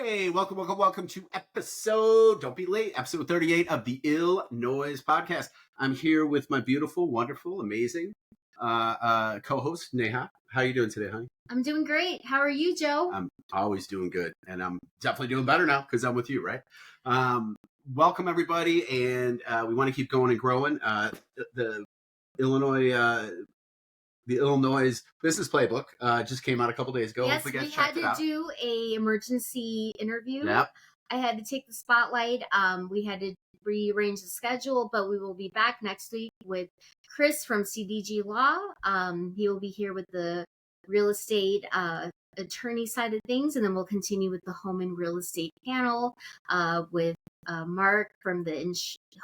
Hey, welcome to episode, don't be late, episode 38 of the Ill Noise podcast. I'm here with my beautiful, wonderful, amazing co-host, Neha. How are you doing today, honey? I'm doing great. How are you, Joe? I'm always doing good, and I'm definitely doing better now because I'm with you, right? Welcome, everybody, and we want to keep going and growing. The Illinois Business Playbook just came out a couple days ago. Yes, we had to do a emergency interview. Yep. I had to take the spotlight. We had to rearrange the schedule, but we will be back next week with Chris from CDG Law. He will be here with the real estate attorney side of things, and then we'll continue with the home and real estate panel with Mark from the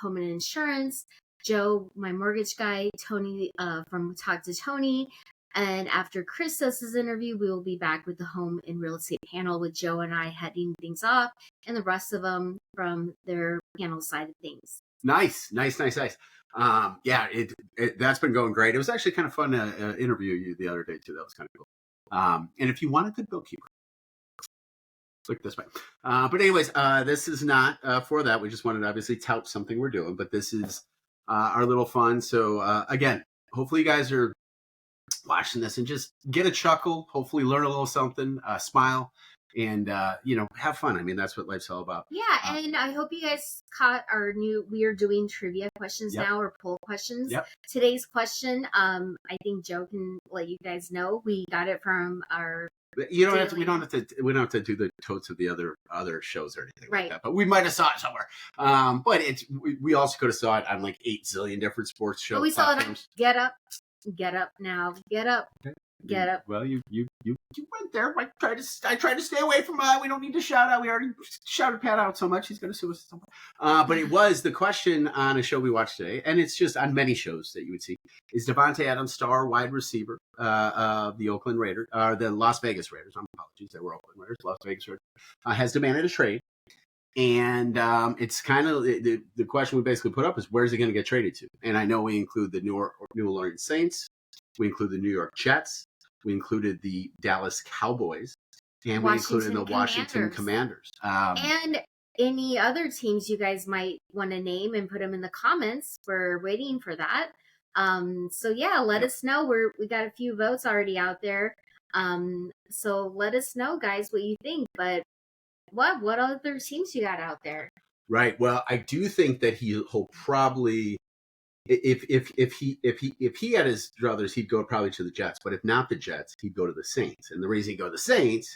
home and insurance, Joe, my mortgage guy, Tony from Talk to Tony. And after Chris does his interview, we will be back with the home and real estate panel with Joe and I heading things off and the rest of them from their panel side of things. Nice. Yeah, that's been going great. It was actually kind of fun to interview you the other day, too. That was kind of cool. And if you want a good bookkeeper, look this way. But anyways, this is not for that. We just wanted to obviously tout something we're doing, but this is our little fun. So again, hopefully you guys are watching this and just get a chuckle, hopefully learn a little something, smile, and have fun. I mean, that's what life's all about. Yeah, and I hope you guys caught we are doing trivia questions now, or poll questions. Yep. Today's question, I think Joe can let you guys know. We got it from our we don't have to do the totes of the other shows or anything like that. But we might have saw it somewhere. But we also could have saw it on like 8 zillion different sports shows. But we saw it on Get Up now. Get up. Okay. Get up. Well, you went there. I tried to stay away from. We don't need to shout out. We already shouted Pat out so much. He's going to sue us. But it was the question on a show we watched today, and it's just on many shows that you would see. Is Davante Adams, star wide receiver of the Oakland Raiders, the Las Vegas Raiders? My apologies, they were Oakland Raiders. Las Vegas Raiders has demanded a trade, and it's kind of the question we basically put up is where's he going to get traded to? And I know we include the New Orleans Saints. We include the New York Jets. We included the Dallas Cowboys. And we included the Washington Commanders. And any other teams you guys might want to name and put them in the comments. We're waiting for that. So yeah, let us know. We got a few votes already out there. So let us know, guys, what you think. But what other teams you got out there? Right. Well, I do think that he'll probably... If he had his druthers, he'd go probably to the Jets. But if not the Jets, he'd go to the Saints. And the reason he'd go to the Saints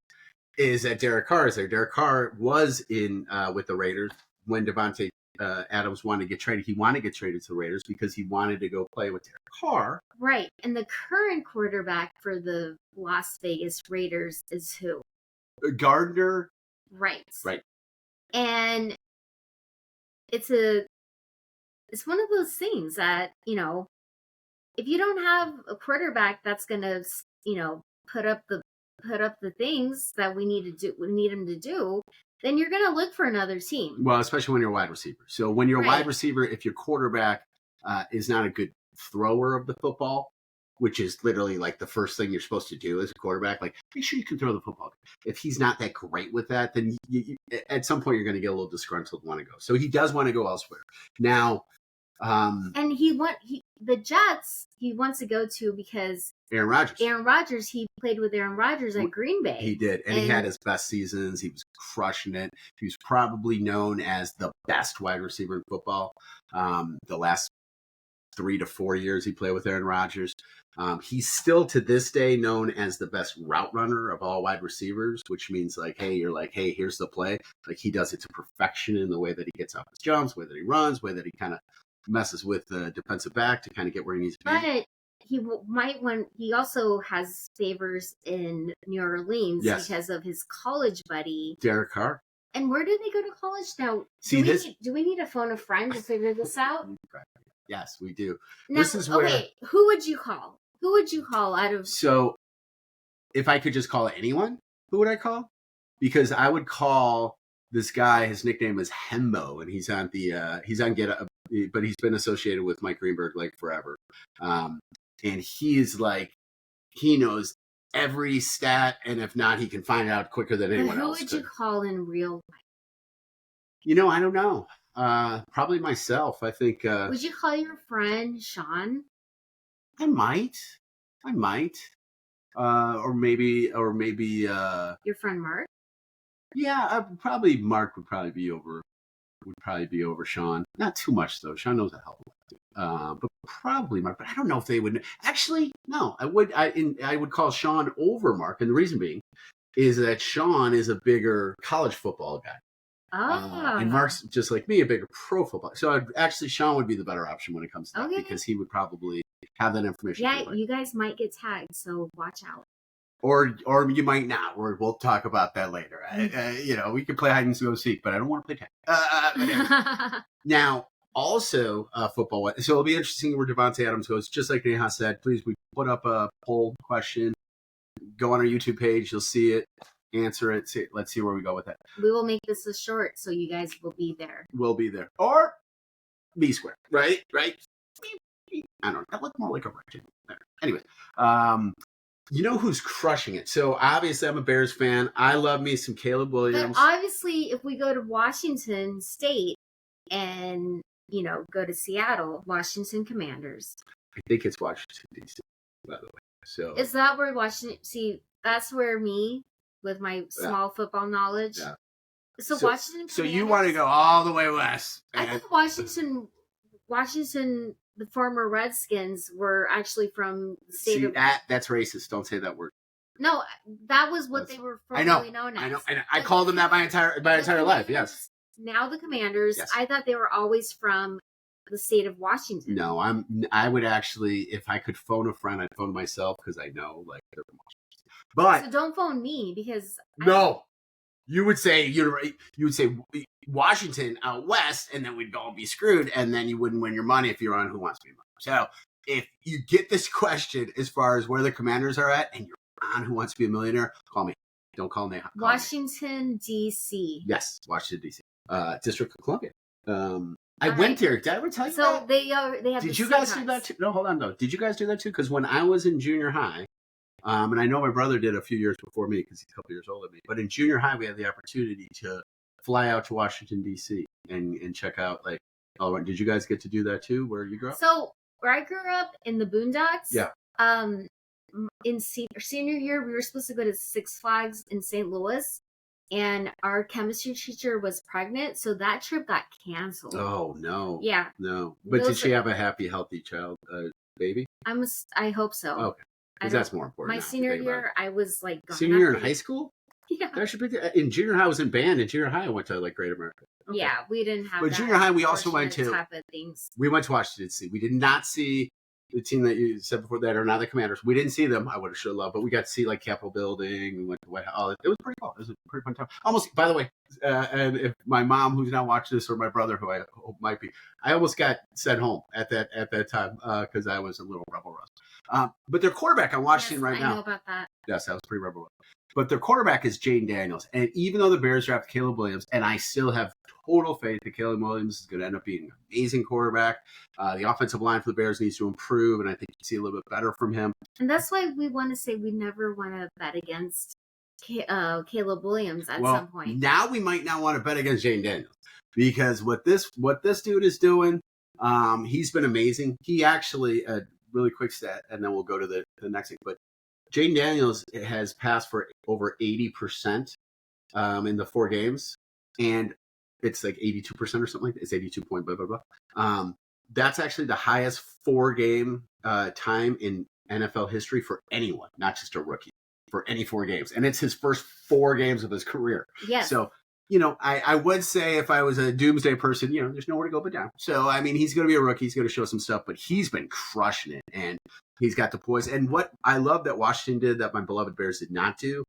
is that Derek Carr is there. Derek Carr was in with the Raiders when Davante Adams wanted to get traded. He wanted to get traded to the Raiders because he wanted to go play with Derek Carr. Right. And the current quarterback for the Las Vegas Raiders is who? Gardner. Right. Right. And it's one of those things that, if you don't have a quarterback that's going to, put up the things that we need him to do, then you're going to look for another team. Well, especially when you're a wide receiver. So when you're a wide receiver, if your quarterback is not a good thrower of the football, which is literally like the first thing you're supposed to do as a quarterback, like make sure you can throw the football. If he's not that great with that, then you, at some point you're going to get a little disgruntled and want to go. So he does want to go elsewhere. Now, and the Jets he wants to go to because Aaron Rodgers, he played with Aaron Rodgers at Green Bay. He did, and he had his best seasons. He was crushing it. He was probably known as the best wide receiver in football. The last 3 to 4 years he played with Aaron Rodgers. He's still to this day known as the best route runner of all wide receivers, which means hey, here's the play. Like he does it to perfection in the way that he gets off his jumps, way that he runs, way that he kind of messes with the defensive back to kind of get where he needs to be. But he also has favors in New Orleans because of his college buddy Derek Carr. And where did they go to college now? Do we need to phone a friend to figure this out? Yes, we do. Now, this is where who would you call? Who would you call out of? So, if I could just call anyone, who would I call? Because I would call this guy. His nickname is Hembo, and he's on Get Up, but he's been associated with Mike Greenberg like forever. And he knows every stat, and if not, he can find it out quicker than anyone Who else. would you call in real life? I don't know. Probably myself. I think. Would you call your friend Sean? I might. Or maybe. Your friend Mark? Yeah, probably Mark would probably be over Sean. Not too much though. Sean knows a hell of a lot. But probably Mark. But I don't know if they would. Actually, no. I would call Sean over Mark, and the reason being is that Sean is a bigger college football guy. And Mark's just like me, a bigger pro football. So actually, Sean would be the better option when it comes to that because he would probably have that information. Yeah, you guys might get tagged, so watch out. Or you might not. We'll talk about that later. We can play hide and go seek, but I don't want to play tag. Now, also football. So it'll be interesting where Davante Adams goes. Just like Neha said, please, we put up a poll question. Go on our YouTube page. You'll see it. Answer it. Let's see where we go with that. We will make this a short, so you guys will be there. We'll be there. Or B square, right? I don't know. That looked more like a rectangle there. Anyways, you know who's crushing it? So obviously, I'm a Bears fan. I love me some Caleb Williams. But obviously, if we go to Washington State and go to Seattle, Washington Commanders. I think it's Washington D.C. by the way. So is that where Washington? See, that's where me. With my small football knowledge. Yeah. So Washington. So you want to go all the way west. I think Washington, the former Redskins were actually from the state of... That's racist. Don't say that word. No, that was what they were formerly known as. I know. I called them that my entire life, yes. Now the Commanders, yes. I thought they were always from the state of Washington. No, I would actually, if I could phone a friend, I'd phone myself because I know they're from Washington. But so don't phone me because you would say Washington out west, and then we'd all be screwed, and then you wouldn't win your money if you're on Who Wants to Be a Millionaire. So if you get this question as far as where the Commanders are at, and you're on Who Wants to Be a Millionaire, call me. Don't call Neha. Washington D.C. Yes, Washington D.C. District of Columbia. I went there. Did I ever tell you that? So they have. Did you guys do that too? No, hold on though. Did you guys do that too? Because when I was in junior high. And I know my brother did a few years before me because he's a couple years older than me. But in junior high, we had the opportunity to fly out to Washington, D.C. and check out, did you guys get to do that too, where you grew up? So, where I grew up in the Boondocks, yeah. In senior year, we were supposed to go to Six Flags in St. Louis. And our chemistry teacher was pregnant, so that trip got canceled. Oh, no. Yeah. No. But did she have a happy, healthy child, baby? I hope so. Okay. Because that's more important. My senior year, I was gone. Senior year in high school? Yeah. That should be in junior high. I was in band. In junior high, I went to Great America. Okay. Yeah, we didn't have. But junior high, we also went to. Type of things. We went to Washington D.C. We did not see the team that you said before that are now the Commanders. We didn't see them. I would have sure loved, but we got to see Capitol Building. We went to White House. It was pretty cool. It was a pretty fun time. Almost, by the way, and if my mom, who's now watching this, or my brother, who I hope might be, I almost got sent home at that time because I was a little rebel rust. But their quarterback on Washington now. I know about that. Yes, that was pretty rebel rust. But their quarterback is Jaden Daniels, and even though the Bears drafted Caleb Williams, and I still have total faith that Caleb Williams is going to end up being an amazing quarterback. The offensive line for the Bears needs to improve, and I think you see a little bit better from him. And that's why we want to say we never want to bet against Caleb Williams at some point. Now we might not want to bet against Jaden Daniels because what this dude is doing, he's been amazing. He actually, a really quick stat, and then we'll go to the next thing. But Jaden Daniels has passed for over 80% in the 4 games, and it's 82% or something like that. It's 82 point blah, blah, blah. That's actually the highest 4-game time in NFL history for anyone, not just a rookie, for any 4 games. And it's his first 4 games of his career. Yes. So, I would say if I was a doomsday person, there's nowhere to go but down. So, I mean, he's going to be a rookie. He's going to show some stuff, but he's been crushing it. And he's got the poise. And what I love that Washington did that my beloved Bears did not do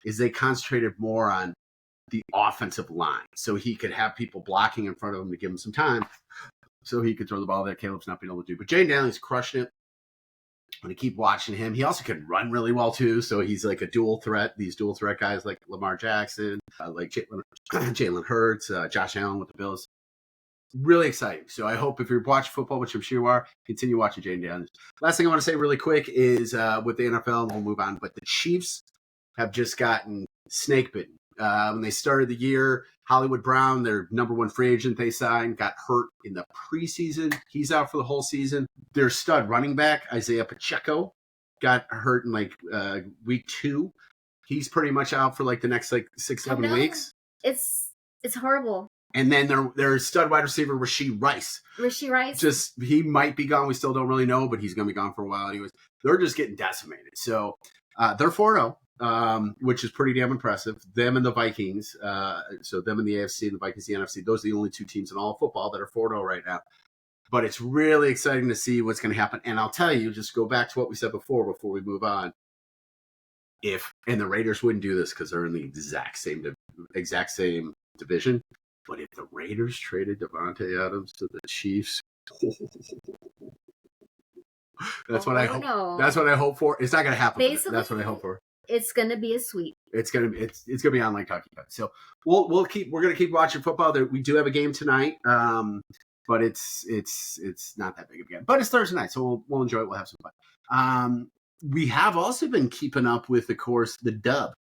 is they concentrated more on the offensive line. So he could have people blocking in front of him to give him some time so he could throw the ball that Caleb's not being able to do. But Jaden Daniels crushing it. I'm going to keep watching him. He also can run really well, too. So he's like a dual threat. These dual threat guys like Lamar Jackson, like Jalen Hurts, Josh Allen with the Bills. really exciting. So I hope if you're watching football, which I'm sure you are, continue watching Jane Downs. Last thing I want to say really quick is with the NFL, and we'll move on, but the Chiefs have just gotten snake bitten. When they started the year, Hollywood Brown, their number one free agent they signed, got hurt in the preseason. He's out for the whole season. Their stud running back, Isaiah Pacheco, got hurt in week 2. He's pretty much out for the next 6-7 weeks. It's horrible. And then their stud wide receiver, Rashee Rice. He might be gone. We still don't really know, but he's going to be gone for a while anyways. They're just getting decimated. So they're 4-0, which is pretty damn impressive. Them and the Vikings. So them in the AFC and the Vikings, the NFC. Those are the only 2 teams in all of football that are 4-0 right now. But it's really exciting to see what's going to happen. And I'll tell you, just go back to what we said before we move on. And the Raiders wouldn't do this because they're in the exact same division. But if the Raiders traded Davante Adams to the Chiefs, that's what I hope. No. That's what I hope for. It's not going to happen. Basically, that's what I hope for. It's going to be a sweep. It's going to be on like Kentucky. So we're going to keep watching football. We do have a game tonight, but it's not that big of a game. But it's Thursday night, so we'll enjoy it. We'll have some fun. We have also been keeping up with, of course, the dub,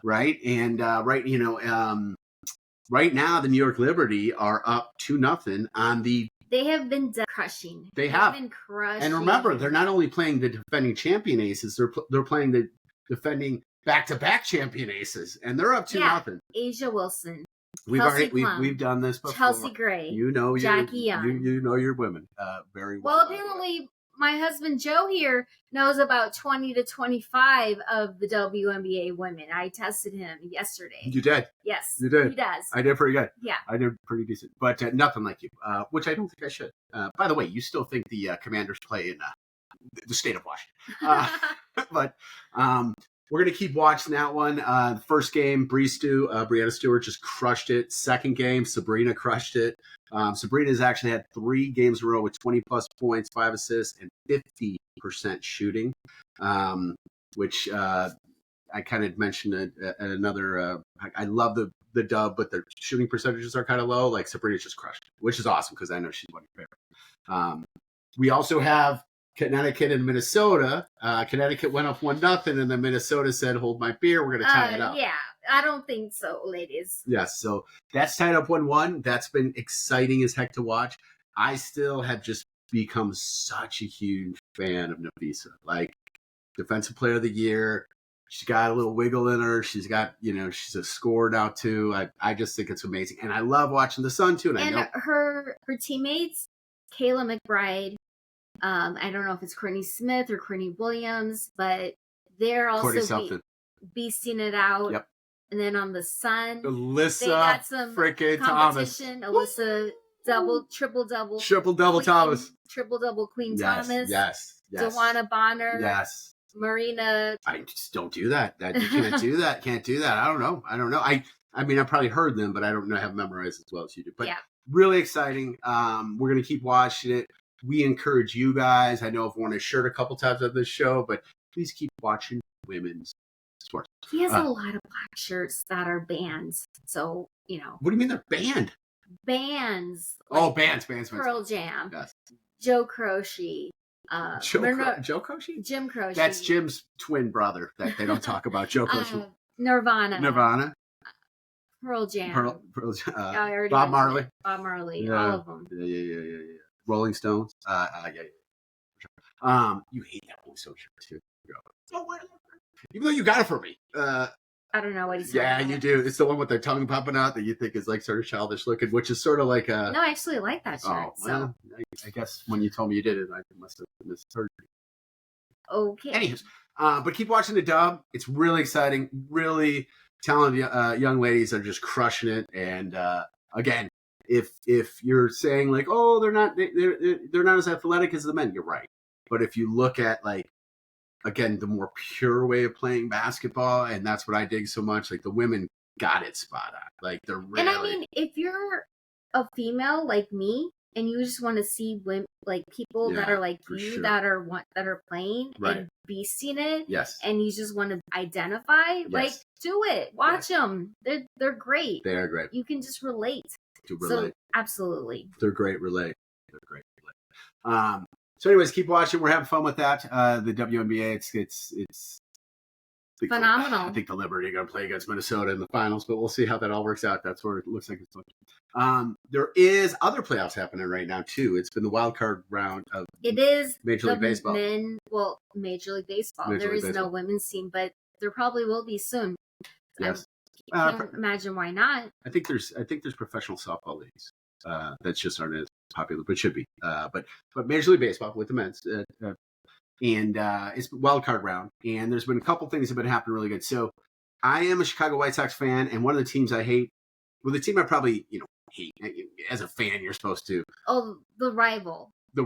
right? And right now, the New York Liberty are up 2-0 on the. They have been crushing. They have been crushing. And remember, they're not only playing the defending champion Aces; they're playing the defending back-to-back champion Aces, and they're up 2-0. Asia Wilson. We've done this before. Chelsea Gray. Jackie Young. You know your women very well. Well, apparently, my husband Joe here knows about 20 to 25 of the WNBA women. I tested him yesterday. You did? Yes. You did? He does. I did pretty good. Yeah. I did pretty decent. But nothing like you, which I don't think I should. By the way, you still think the Commanders play in the state of Washington. But we're going to keep watching that one. First game, Brianna Stewart just crushed it. Second game, Sabrina crushed it. Sabrina's actually had 3 games in a row with 20-plus points, 5 assists, and 50% shooting, which I kind of mentioned at another. I love the dub, but the shooting percentages are kind of low. Sabrina's just crushed it, which is awesome because I know she's one of your favorites. We also have Connecticut and Minnesota. Connecticut went up 1-0, and then Minnesota said, "Hold my beer, we're going to tie it up." Yeah, I don't think so, ladies. Yes, so that's tied up 1-1. That's been exciting as heck to watch. I still have just become such a huge fan of Nafisa. Defensive Player of the Year. She's got a little wiggle in her. She's got, she's a scorer now too. I just think it's amazing, and I love watching the Sun too. And I know her teammates, Kayla McBride. I don't know if it's Courtney Smith or Courtney Williams, but they're also beasting it out. Yep. And then on the Sun, Alyssa freaking Thomas. Alyssa triple double Thomas. Triple double Queen Thomas. Yes. Dewana Bonner. Yes. Marina. I just don't do that. You can't do that. Can't do that. I don't know. I mean, I probably heard them, but I don't know have memorized as well as you do. But really exciting. We're gonna keep watching it. We encourage you guys. I know I've worn his shirt a couple times on this show, but please keep watching women's sports. He has a lot of black shirts that are bands. So, What do you mean they're banned? Bands. Bands. Pearl Jam. Yes. Joe Croce. Joe Croce? Jim Croce. That's Jim's twin brother that they don't talk about. Joe Croce. Nirvana. Pearl Jam. Bob Marley. Yeah. All of them. Yeah. Rolling Stones. You hate that Rolling Stones shirt too. Even though you got it for me. I don't know what he's talking about. Yeah, you do. It's the one with their tongue popping out that you think is sort of childish looking, which is sort of like a. No, I actually like that shirt. Oh, well, I guess when you told me you did it, I must have misheard you. Okay. Anyways, but keep watching the dub. It's really exciting. Really talented young ladies are just crushing it. And again, if you're saying they're not as athletic as the men, you're right. But if you look at again, the more pure way of playing basketball, and that's what I dig so much. The women got it spot on. They're really. And I mean, if you're a female like me, and you just want to see women, people that are like you, sure. that are playing right. and beasting it, yes, and you just want to identify, yes. do it. Watch them. They're great. They are great. You can just relate. To relate. Absolutely. They're great relay. So anyways, keep watching. We're having fun with that. The WNBA, it's Phenomenal. I think the Liberty are going to play against Minnesota in the finals, but we'll see how that all works out. That's where it looks like it's looking. There is other playoffs happening right now too. It's been the wild card round of Major League Baseball. Major League Baseball. Major There League is no women's team, but there probably will be soon. Yes. I can't imagine why not. I think there's professional softball leagues that just aren't as popular, but should be. But Major League Baseball with the men's. And it's wild card round, and there's been a couple things that have been happening really good. So I am a Chicago White Sox fan, and one of the teams I hate, well, the team I probably hate as a fan, you're supposed to. Oh, the rival. The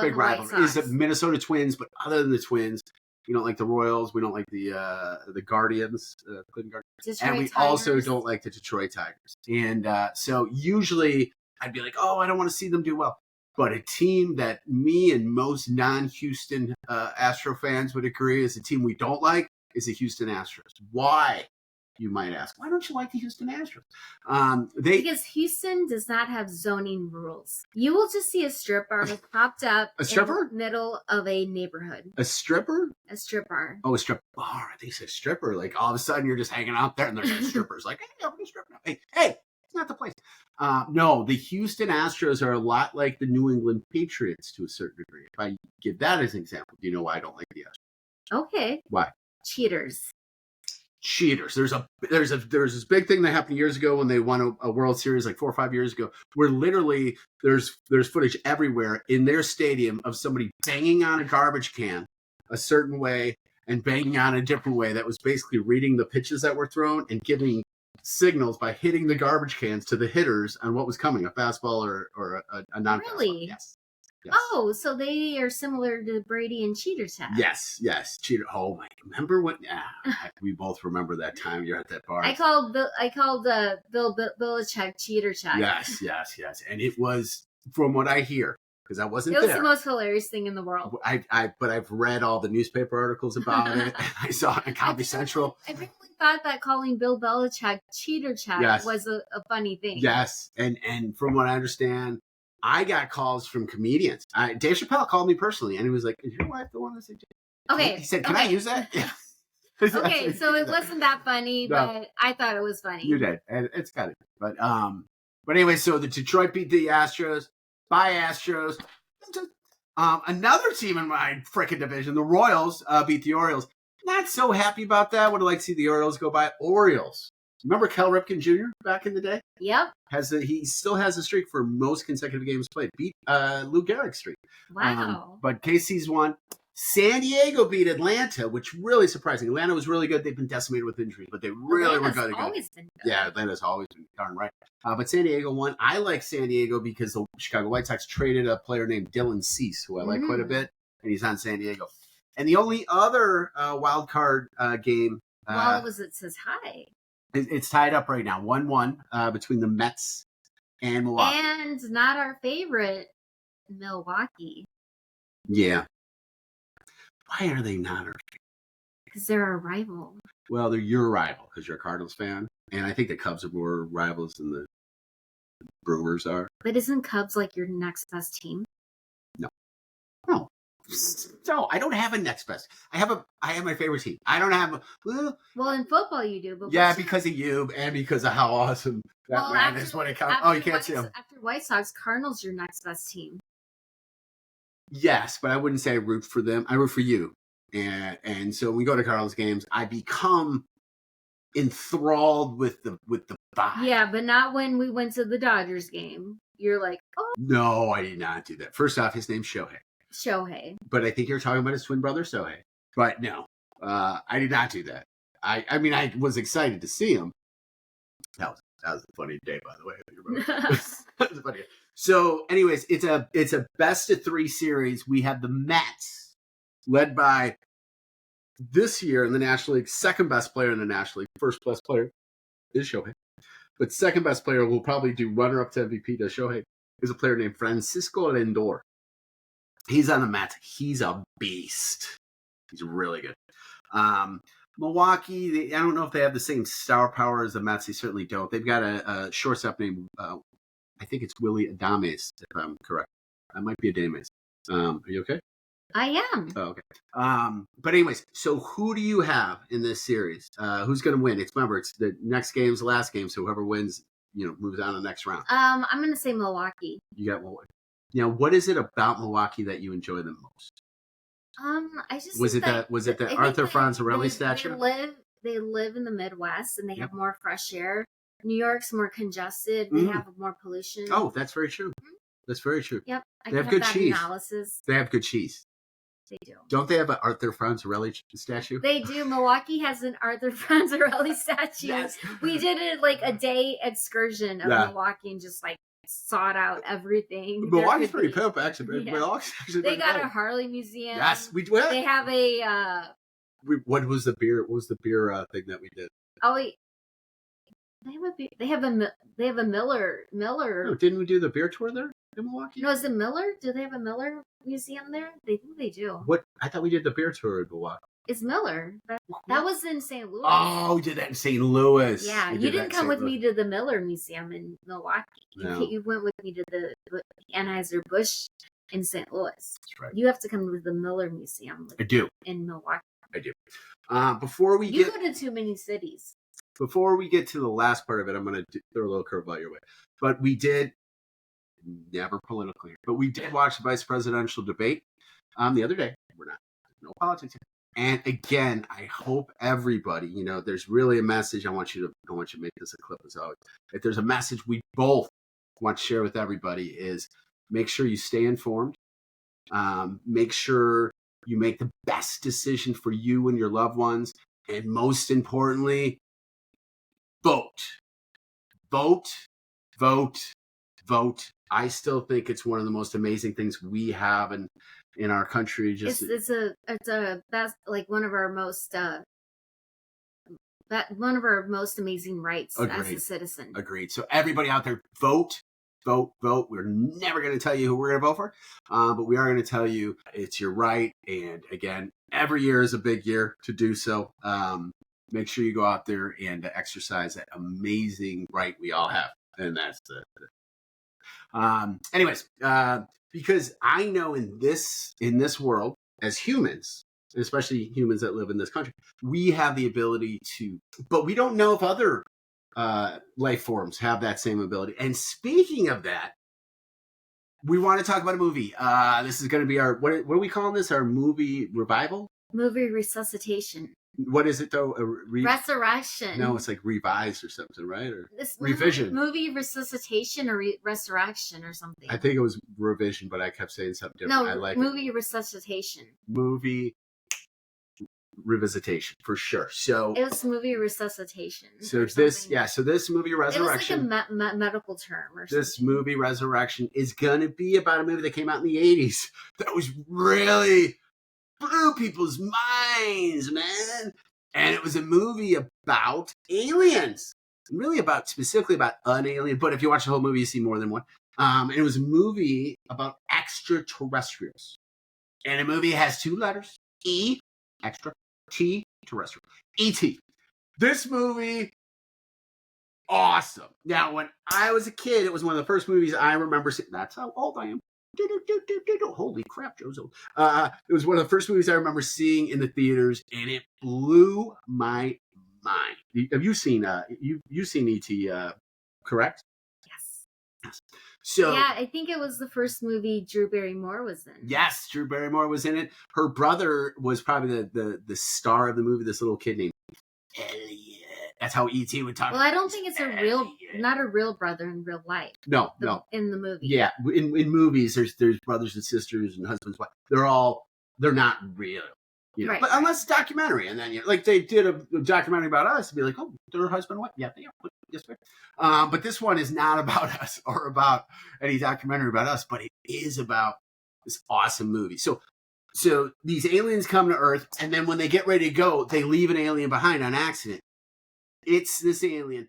big rival is the Minnesota Twins, but other than the Twins, we don't like the Royals, we don't like the Guardians, Cleveland Guardians, and we also don't like the Detroit Tigers. And so usually I'd be like, oh, I don't want to see them do well. But a team that me and most non-Houston Astro fans would agree is a team we don't like is the Houston Astros. Why, you might ask? Why don't you like the Houston Astros? Because Houston does not have zoning rules. You will just see a strip bar popped up in the middle of a neighborhood. A stripper? A strip bar. Oh, a strip bar. They say stripper. Like all of a sudden you're just hanging out there and there's strippers. Like, hey, I'm going to strip now. Hey. Not the place. No, the Houston Astros are a lot like the New England Patriots to a certain degree. If I give that as an example, do you know why I don't like the Astros? Okay. Why? Cheaters. There's this big thing that happened years ago when they won a World Series, like 4 or 5 years ago, where literally there's footage everywhere in their stadium of somebody banging on a garbage can a certain way and banging on a different way that was basically reading the pitches that were thrown and giving signals by hitting the garbage cans to the hitters on what was coming, a fastball or a non-fastball. Really? Yes. Oh, so they are similar to Brady and Cheaters have. Yes. Cheater. Oh my! Remember what? We both remember that time you're at that bar. I called Bill Belichick Cheater Check. Yes, and it was, from what I hear, because I wasn't there. It was the most hilarious thing in the world. But I've read all the newspaper articles about it. I saw it on Comedy Central. I really thought that calling Bill Belichick Cheater Check was a funny thing. Yes, and from what I understand, I got calls from comedians. Dave Chappelle called me personally, and he was like, "Is your wife the one that said?" Okay, he said, "Can I use that?" Yeah. Okay, so it wasn't that funny, but I thought it was funny. You did, and it's got it. But anyway, so the Detroit beat the Astros. Bye, Astros. Another team in my frickin' division, the Royals, beat the Orioles. Not so happy about that. Would have liked to see the Orioles go by. Orioles. Remember Cal Ripken Jr. back in the day? Yep. He still has a streak for most consecutive games played. Beat Lou Gehrig's streak. Wow. But KC's won. San Diego beat Atlanta, which really surprising. Atlanta was really good. They've been decimated with injuries, but they really were good. Always been good. Yeah, Atlanta's always been darn right. But San Diego won. I like San Diego because the Chicago White Sox traded a player named Dylan Cease, who I like quite a bit, and he's on San Diego. And the only other wild card game. It says hi. It's tied up right now, 1-1 between the Mets and Milwaukee. And not our favorite, Milwaukee. Yeah. Why are they not our favorite? Because they're our rival. Well, they're your rival because you're a Cardinals fan. And I think the Cubs are more rivals than the Brewers are. But isn't Cubs like your next best team? No, I don't have a next best. I have my favorite team. I don't have. Well, in football you do. But because of you and because of how awesome that man is when it comes. Oh, you can't see him. After White Sox, Cardinals your next best team. Yes, but I wouldn't say I root for them. I root for you. And so when we go to Cardinals games, I become enthralled with the vibe. Yeah, but not when we went to the Dodgers game. You're like, oh. No, I did not do that. First off, his name's Shohei. But I think you're talking about his twin brother, Sohei. But no, I did not do that. I mean, I was excited to see him. That was a funny day, by the way. That was funny. So, anyways, it's a best of 3 series. We have the Mets, led by this year in the National League, second best player in the National League. First best player is Shohei. But second best player will probably do runner-up to MVP to Shohei is a player named Francisco Lindor. He's on the Mets. He's a beast. He's really good. Milwaukee, I don't know if they have the same star power as the Mets. They certainly don't. They've got a shortstop named I think it's Willie Adames, if I'm correct. I might be Adames. Are you okay? I am. Oh, okay. But anyways, so who do you have in this series? Who's going to win? Remember, it's the next game's the last game, so whoever wins, moves on to the next round. I'm gonna say Milwaukee. You got Milwaukee. Now, what is it about Milwaukee that you enjoy the most? I just was it the Arthur Franzarelli statue? They live in the Midwest and they have more fresh air. New York's more congested. They have more pollution. Oh, that's very true. That's very true. Yep. They have good cheese. Analysis. They have good cheese. They do. Don't they have an Arthur Franzarelli statue? They do. Milwaukee has an Arthur Franzarelli statue. Yes. We did it like a day excursion of Milwaukee and just like sought out everything. Milwaukee's pretty pimp, actually. Yeah. They got a Harley museum. Yes, we do. They have a. What was the beer? What was the beer thing that we did? Oh wait. They have a Miller. No, didn't we do the beer tour there in Milwaukee? No, is it Miller? Do they have a Miller museum there? They think they do. What? I thought we did the beer tour in Milwaukee. It's Miller. That was in St. Louis. Oh, we did that in St. Louis. Yeah, you didn't come with me to the Miller Museum in Milwaukee. No. You went with me to the Anheuser-Busch in St. Louis. That's right. You have to come to the Miller Museum. I do. In Milwaukee. I do. Before we go to too many cities. Before we get to the last part of it, I'm going to throw a little curveball your way. But we did, never politically, but we did watch the vice presidential debate the other day. We're not, no politics here. And again, I hope everybody, there's really a message. I want you to make this a clip as always. If there's a message we both want to share with everybody is make sure you stay informed. Make sure you make the best decision for you and your loved ones. And most importantly, vote. Vote, vote, vote. I still think it's one of the most amazing things we have in our country. It's a best, like one of our most amazing rights. Agreed. As a citizen. Agreed. So everybody out there, vote. Vote, vote. We're never going to tell you who we're going to vote for, but we are going to tell you it's your right. And again, every year is a big year to do so. Make sure you go out there and exercise that amazing right we all have. And that's anyways, because I know in this world, as humans, especially humans that live in this country, we have the ability to, but we don't know if other life forms have that same ability. And speaking of that, we want to talk about a movie. This is going to be our, what are we calling this? Our movie revival? Movie Resuscitation. What is it though? Resurrection. No, it's like revised or something, right? Or this revision. Movie Resuscitation or Resurrection or something. I think it was revision, but I kept saying something different. No, I like movie Resuscitation. Movie Revisitation for sure. So it was movie Resuscitation. So this movie Resurrection. It was like a medical term or something. This movie Resurrection is gonna be about a movie that came out in the 80s that was really blew people's minds, man. And it was a movie about aliens. Really specifically about an alien, but if you watch the whole movie, you see more than one. And it was a movie about extraterrestrials. And the movie has two letters, E, extra, T, terrestrial. E.T. This movie, awesome. Now, when I was a kid, it was one of the first movies I remember seeing. That's how old I am. Holy crap, Joe's old. It was one of the first movies I remember seeing in the theaters, and it blew my mind. Have you seen you've seen E.T., correct? Yes. So yeah, I think it was the first movie Drew Barrymore was in. Yes, Drew Barrymore was in it. Her brother was probably the star of the movie, this little kid named Elliot. That's how E.T. would talk. Well, I don't think it's not a real brother in real life. No. In the movie. Yeah, in movies, there's brothers and sisters and husbands. They're not real. Right. But unless it's documentary, and then like they did a documentary about us, and be like, oh, they're husband and wife. Yeah, they are. Yes, but this one is not about us or about any documentary about us, but it is about this awesome movie. So these aliens come to Earth, and then when they get ready to go, they leave an alien behind on accident. It's this alien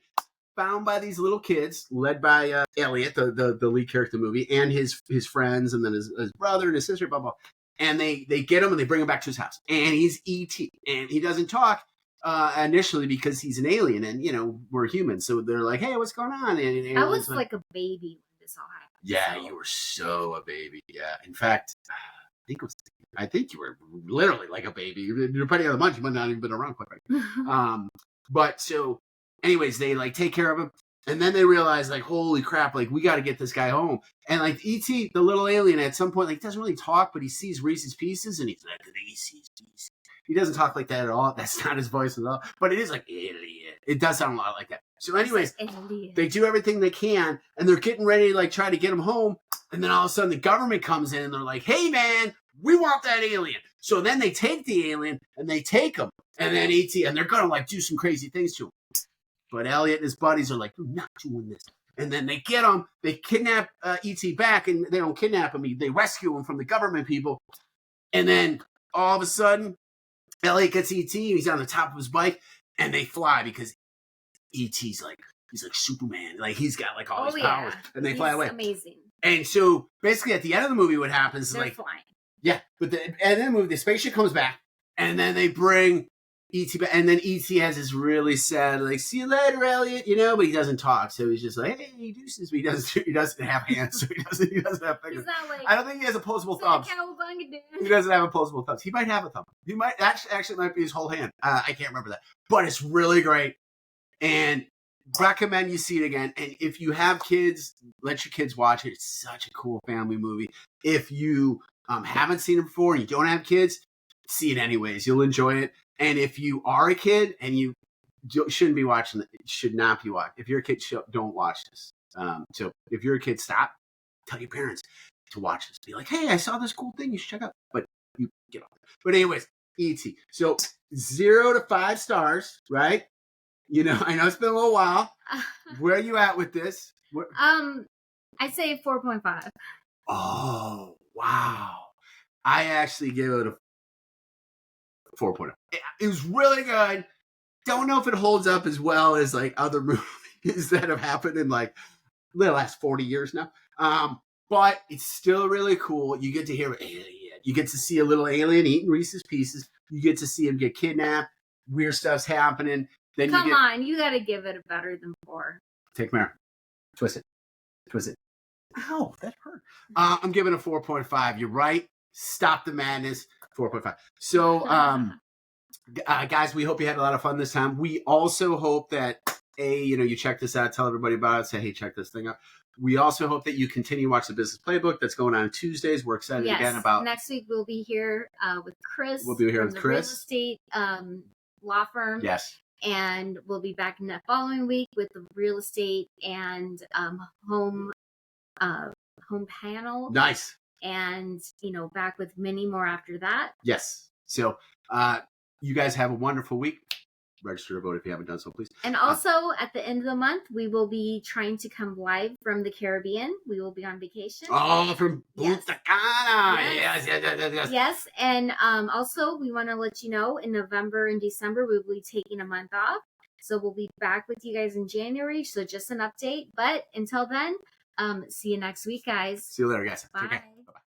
found by these little kids, led by Elliot, the lead character of the movie, and his friends, and then his brother and his sister, blah, blah. And they get him and they bring him back to his house. And he's E.T. And he doesn't talk initially because he's an alien and, we're humans. So they're like, hey, what's going on? And I was like a baby when this all happened. Yeah, So. you were so a baby. Yeah. In fact, I think you were literally like a baby. Depending on the month, you might not even been around quite right. But so, anyways, they like take care of him, and then they realize like, holy crap, like we got to get this guy home. And like E.T., the little alien, at some point, like doesn't really talk, but he sees Reese's Pieces, and he's like, Reese's Pieces. He doesn't talk like that at all. That's not his voice at all. But it is like alien. It does sound a lot like that. So, anyways, they do everything they can, and they're getting ready to like try to get him home. And then all of a sudden, the government comes in, and they're like, "Hey, man, we want that alien." So then they take the alien, and they take him, and then E.T., and they're gonna like do some crazy things to him. But Elliot and his buddies are like, "You're not doing this." And then they get him, they kidnap E.T. back, and they don't kidnap him. They rescue him from the government people. And then all of a sudden, Elliot gets E.T., he's on the top of his bike, and they fly because E.T.'s like, he's like Superman. Like, he's got like all these powers. And they fly away. Amazing. And so, basically, at the end of the movie, what happens is like, flying. Yeah, but at the end of the movie, the spaceship comes back, and then they bring E.T. back, and then E.T. has this really sad, like, see you later, Elliot, you know, but he doesn't talk, so he's just like, hey, deuces, but he doesn't have hands, so he doesn't have fingers. He's not like, I don't think he has opposable thumbs. He doesn't have opposable thumbs. He might have a thumb. He might actually might be his whole hand. I can't remember that, but it's really great, and recommend you see it again. And if you have kids, let your kids watch it. It's such a cool family movie. If you haven't seen it before and you don't have kids, see it anyways. You'll enjoy it. And if you are a kid and you shouldn't be watching it, should not be watching. If you're a kid, don't watch this. So if you're a kid, stop. Tell your parents to watch this. Be like, hey, I saw this cool thing. You should check out. But you get off. But anyways, E.T. So 0 to 5 stars, right? You know, I know it's been a little while. Where are you at with this? I'd say 4.5. Oh, wow. I actually gave it a 4.0. It was really good. Don't know if it holds up as well as like other movies that have happened in like the last 40 years now. But it's still really cool. You get to hear alien. You get to see a little alien eating Reese's Pieces. You get to see him get kidnapped. Weird stuff's happening. Then Come on, you got to give it a better than 4. Take Mare. Twist it. Ow, that hurt. I'm giving it a 4.5. You're right. Stop the madness. 4.5. So, guys, we hope you had a lot of fun this time. We also hope that, you check this out, tell everybody about it, say, hey, check this thing out. We also hope that you continue to watch the Business Playbook that's going on Tuesdays. We're excited again about... Next week, we'll be here with Chris. We'll be here with Chris. Real estate law firm. Yes. And we'll be back in the following week with the real estate and home panel. Nice. And, back with many more after that. Yes. So, you guys have a wonderful week. Register to vote if you haven't done so, please. And also, at the end of the month, we will be trying to come live from the Caribbean. We will be on vacation. Oh, from Punta Cana. Yes. Yes, and also, we want to let you know, in November and December, we will be taking a month off. So we'll be back with you guys in January. So just an update. But until then, see you next week, guys. See you later, guys. Bye. Take care. Bye-bye.